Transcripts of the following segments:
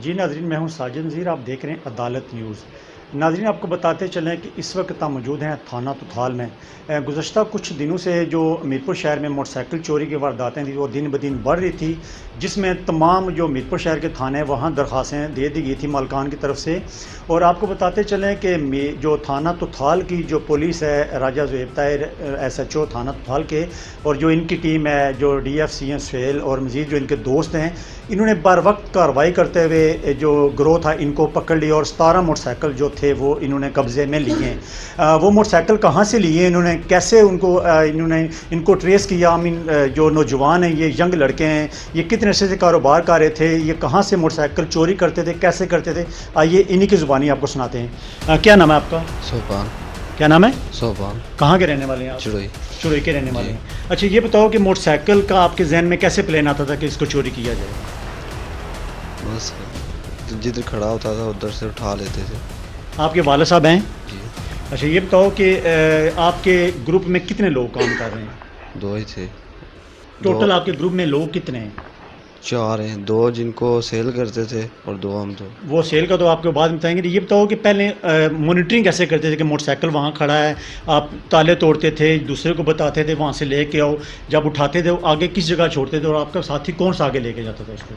जी नाज़रीन, मैं हूं साजिद नज़ीर। आप देख रहे हैं अदालत न्यूज़। नाज़रीन, आपको बताते चलें कि इस वक्त हम मौजूद हैं थाना तुथाल में। गुज़श्ता कुछ दिनों से जो मीरपुर शहर में मोटरसाइकिल चोरी की वारदातें थी वो दिन ब दिन बढ़ रही थी, जिसमें तमाम जो मीरपुर शहर के थाने हैं वहाँ दरख्वास्तें दे दी गई थी मालकान की तरफ से। और आपको बताते चलें कि जो थाना तुथाल की जो पुलिस है, राजा ज़ुहैब ताहिर SHO थाना तुथाल के, और जो इनकी टीम है, जो DFCM सुहेल और मज़ीद जो इनके दोस्त हैं, इन्होंने बर वक्त कार्रवाई करते हुए जो गिरोह था इनको पकड़ लिया और 17 मोटरसाइकिल जो थे वो इन्होंने कब्ज़े में लिए हैं। वो मोटरसाइकिल कहाँ से लिए, इन्होंने कैसे इन्होंने इनको ट्रेस किया। आई मीन जो नौजवान हैं, ये यंग लड़के हैं, ये कितने अरसे से कारोबार कर रहे थे, ये कहाँ से मोटरसाइकिल चोरी करते थे, कैसे करते थे, आइए इन्हीं की ज़ुबानी आपको सुनाते हैं। क्या नाम है आपका? सोपान। क्या नाम है? सोपान। कहाँ के रहने वाले हैं आप? चुड़ई। चुड़ई के रहने वाले हैं। अच्छा, ये बताओ कि मोटरसाइकिल का आपके जहन में कैसे प्लान आता था कि इसको चोरी किया जाए? बस जिधर खड़ा होता था उधर से उठा लेते थे। आपके वाले साहब हैं? जी। अच्छा, ये बताओ कि आपके ग्रुप में कितने लोग काम कर रहे हैं? 2 ही थे। टोटल आपके ग्रुप में लोग कितने हैं? 4 हैं, 2 जिनको सेल करते थे और 2 हम तो। वो सेल का तो आपको बाद में बताएंगे। ये बताओ कि पहले मॉनिटरिंग कैसे करते थे कि मोटरसाइकिल वहाँ खड़ा है, आप ताले तोड़ते थे, दूसरे को बताते थे वहाँ से लेके आओ, जब उठाते थे आगे किस जगह छोड़ते थे और आपका साथी कौन सा आगे लेके जाता था उसको?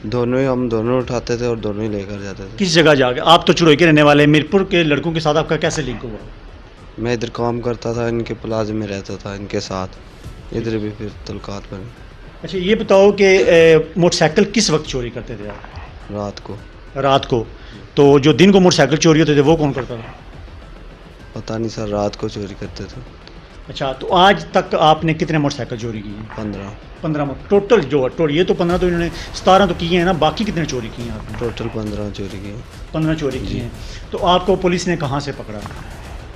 हम दोनों उठाते थे और दोनों ही लेकर जाते थे। किस जगह जाके? आप तो चुड़ई के रहने वाले, मीरपुर के लड़कों के साथ आपका कैसे लिंक हुआ? मैं इधर काम करता था, इनके प्लाजा में रहता था इनके साथ, इधर भी फिर तलकात बने। अच्छा, ये बताओ कि मोटरसाइकिल किस वक्त चोरी करते थे आप? रात को। रात को। तो जो दिन को मोटरसाइकिल चोरी होते थे वो कौन करता था? पता नहीं सर, रात को चोरी करते थे। अच्छा, तो आज तक आपने कितने मोटरसाइकिल चोरी किए हैं? 15। 15 टोटल। जो टोटल ये तो 15 तो इन्होंने 17 तो किए हैं ना, बाकी कितने चोरी किए हैं आपने? टोटल 15 चोरी किए। 15 चोरी किए हैं। तो आपको पुलिस ने कहाँ से पकड़ा?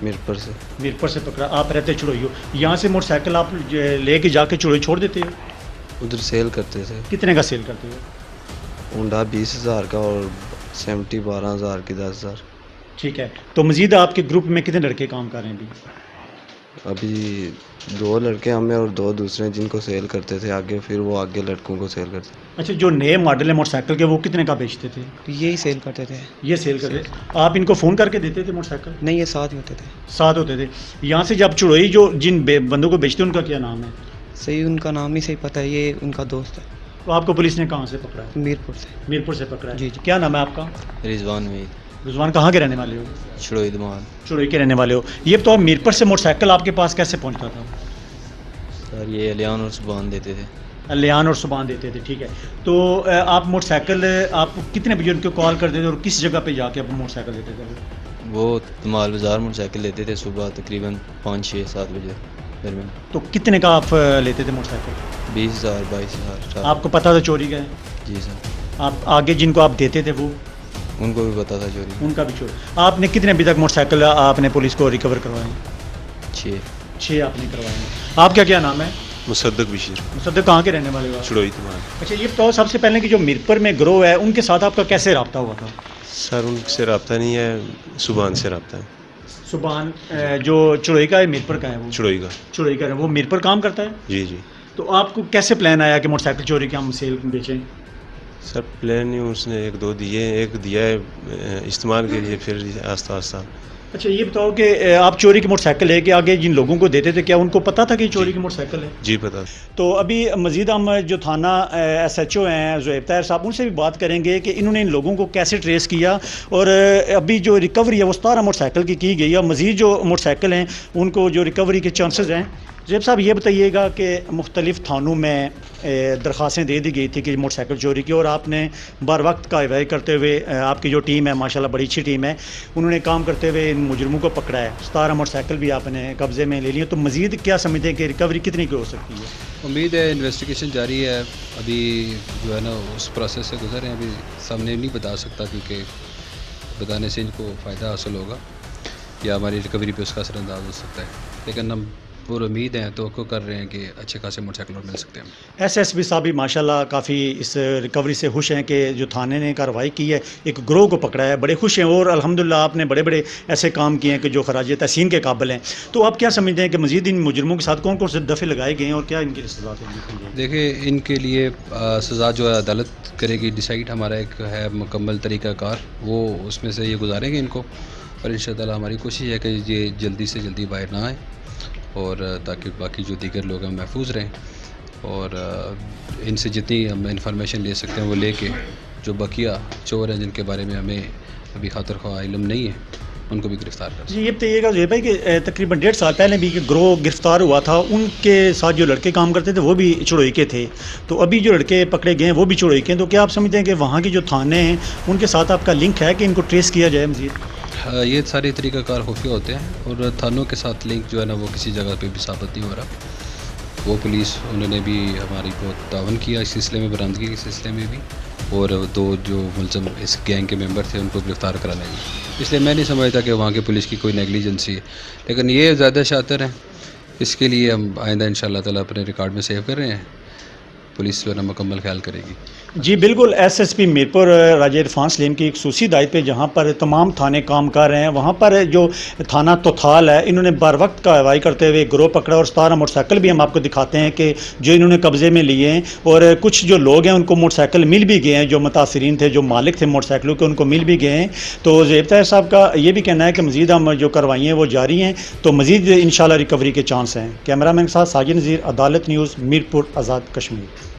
मीरपुर से। मीरपुर से पकड़ा। आप रहते चुड़ई हो, यहाँ से मोटरसाइकिल आप लेके जाके चुड़ई छोड़ देते हो? उधर सेल करते थे। कितने का सेल करते हो? होंडा 20,000 का और 70 12,000 की 10,000। ठीक है। तो मज़ीद आपके ग्रुप में कितने लड़के काम कर रहे हैं अभी 2 लड़के हमें और 2 दूसरे जिनको सेल करते थे आगे, फिर वो आगे लड़कों को सेल करते थे। अच्छा, जो नए मॉडल है मोटरसाइकिल के वो कितने का बेचते थे? यही सेल करते थे। ये सेल करते? आप इनको फ़ोन करके देते थे मोटरसाइकिल? नहीं, ये साथ ही होते थे। साथ होते थे। यहाँ से जब चुड़ई जो जिन बंदों को बेचते हैं उनका क्या नाम है? सही, उनका नाम ही सही पता है, ये उनका दोस्त है। तो आपको पुलिस ने कहाँ से पकड़ा है? मीरपुर से। मीरपुर से पकड़ा है। जी, जी। क्या नाम है आपका? रिजवान मीर। रिजवान, कहाँ के रहने वाले हो? चुड़ई दमाल। चुड़ई के रहने वाले हो। ये तो मीरपुर से मोटरसाइकिल आपके पास कैसे पहुँचता था? सर ये अलियान और सुबान देते थे। लियान और सुबान देते थे। ठीक है। तो आप मोटरसाइकिल आप कितने बजे उनको कॉल करते थे और किस जगह पे जाके आप मोटरसाइकिल देते थे? वो दमाल बाज़ार मोटरसाइकिल लेते थे सुबह तकरीबन 5 6 7 बजे दरमियान। तो कितने का आप लेते थे मोटरसाइकिल? 20,000 22,000। आपको पता था चोरी का है? जी सर। आप आगे जिनको आप देते थे वो? उनको भी पता था चोरी। उनका भी चोरी। आपने कितने अभी तक मोटरसाइकिल आपने पुलिस को रिकवर करवाए? 6। 6 आपने करवाए हैं। आपका क्या नाम है? मुसद्दक बशीर। मुसद्दक, कहाँ के रहने वाले हो आप? चुड़ई तुम्हारा। अच्छा, ये बताओ सबसे पहले कि जो मीरपुर में गिरोह है उनके साथ आपका कैसे रब्ता हुआ था? सर उनसे रब्ता नहीं है, सुबान से रब्ता है। सुबान जो चुड़ई का है, मीरपुर का है वो? चुड़ई का। चुड़ई का है, वो मीरपुर काम करता है? जी जी। तो आपको कैसे प्लान आया कि मोटरसाइकिल चोरी के हम सेल बेचें? सर प्लान नहीं, उसने 1 2 दिए, एक दिया है इस्तेमाल के लिए, फिर आस्ता आस्ता। अच्छा, ये बताओ कि आप चोरी की मोटरसाइकिल लेके आगे जिन लोगों को देते थे क्या उनको पता था कि चोरी की मोटरसाइकिल है? जी पता। तो अभी मज़ीद हम जो थाना SHO हैं ज़ुहैब ताहिर साहब, उनसे भी बात करेंगे कि इन्होंने इन लोगों को कैसे ट्रेस किया और अभी जो रिकवरी है वो 17 मोटरसाइकिल की गई है। मज़ीद जो मोटरसाइकिल हैं उनको जो रिकवरी के चांसेस हैं। ज़ुहैब साहब, ये बताइएगा कि मुख्तलिफ़ थानों में दरख्वास्तें दे दी गई थी कि मोटरसाइकिल चोरी की, और आपने बर वक्त कार्रवाई करते हुए आपकी जो टीम है माशाल्लाह बड़ी अच्छी टीम है, उन्होंने काम करते हुए इन मुजरमों को पकड़ा है। 17 मोटरसाइकिल भी आपने कब्ज़े में ले लिए। तो मज़ीद क्या समझते हैं कि रिकवरी कितनी की हो सकती है? उम्मीद है, इन्वेस्टिगेशन जारी है, अभी जो है ना उस प्रोसेस से गुजर रहे हैं, अभी सामने नहीं बता सकता क्योंकि बताने से इनको फ़ायदा हासिल होगा या हमारी रिकवरी पे उसका असर अंदाज हो सकता है, लेकिन हम पूरी उम्मीद है तो कर रहे हैं कि अच्छे खासे मोटरसाइकिल और मिल सकते हैं। एसएसपी साहब भी माशाल्लाह काफ़ी इस रिकवरी से खुश हैं कि जो थाने ने कार्रवाई की है, एक ग्रोह को पकड़ा है, बड़े खुश हैं और अल्हम्दुलिल्लाह आपने बड़े बड़े ऐसे काम किए हैं कि जो खराज तहसीन के काबिल हैं। तो आप क्या समझते हैं कि मज़ीद इन मुजरमों के साथ कौन कौन से दफ़े लगाए गए हैं और क्या इनकी सज़ा है? देखिए इनके लिए सज़ा जो है अदालत करेगी डिसाइड। हमारा एक है मुकम्मल तरीक़ाकार, वो उसमें से ये गुजारेंगे इनको और इंशाअल्लाह हमारी कोशिश है कि ये जल्दी से जल्दी बाहर ना आए और ताकि बाकी जो दीगर लोग हैं महफूज रहें और इनसे जितनी हम इंफॉर्मेशन ले सकते हैं वो लेके जो बकिया चोर हैं जिनके बारे में हमें अभी खातिर ख्वाह इल्म नहीं है उनको भी गिरफ़्तार कर। जी ये बताइएगा जो भाई कि तकरीबन 1.5 साल पहले भी ग्रोह गिरफ्तार हुआ था, उनके साथ जो लड़के काम करते थे वो भी चुड़ोई के थे, तो अभी जो लड़के पकड़े गए हैं वो भी चुड़ोई के हैं। तो क्या आप समझते हैं कि वहाँ के जो थाने हैं उनके साथ आपका लिंक है कि इनको ट्रेस किया जाए मज़ीद? ये सारे तरीक़ाकार खुफिया होते हैं और थानों के साथ लिंक जो है ना वो किसी जगह पे भी साबित नहीं हो रहा। वो पुलिस उन्होंने भी हमारी बहुत तावन किया इस सिलसिले में, बरामदगी के सिलसिले में भी, और 2 जो मुलज़म इस गैंग के मेंबर थे उनको गिरफ़्तार करा लेंगे। इसलिए मैं नहीं समझता कि वहाँ की पुलिस की कोई नेगलिजेंसी है, लेकिन ये ज़्यादा शातिर हैं। इसके लिए हम आइंदा इंशाअल्लाह ताला अपने रिकॉर्ड में सेव कर रहे हैं, पुलिस जो है ना मुकम्मल ख्याल करेगी। जी बिल्कुल, एसएसपी मीरपुर राजा इरफान सलीम की एक खसूसी हिदायत पे जहाँ पर तमाम थाने काम कर रहे हैं, वहाँ पर जो थाना तोथाल है इन्होंने बर वक्त कार्रवाई करते हुए ग्रोह पकड़ा और 17 मोटरसाइकिल भी हम आपको दिखाते हैं कि जो इन्होंने कब्ज़े में लिए हैं, और कुछ जो लोग हैं उनको मोटरसाइकिल मिल भी गए हैं, जो मुतासरीन थे, जो मालिक थे मोटरसाइकिलों के, उनको मिल भी गए हैं। तो ज़ेब ताहिर साहब का ये भी कहना है कि मज़ीद हम जो कार्रवाइयाँ वो जारी हैं, तो मज़ीद इंशाल्लाह रिकवरी के चांस हैं। कैमरा मैन के साथ साजिद नज़ीर, अदालत न्यूज़, मीरपुर, आज़ाद कश्मीर।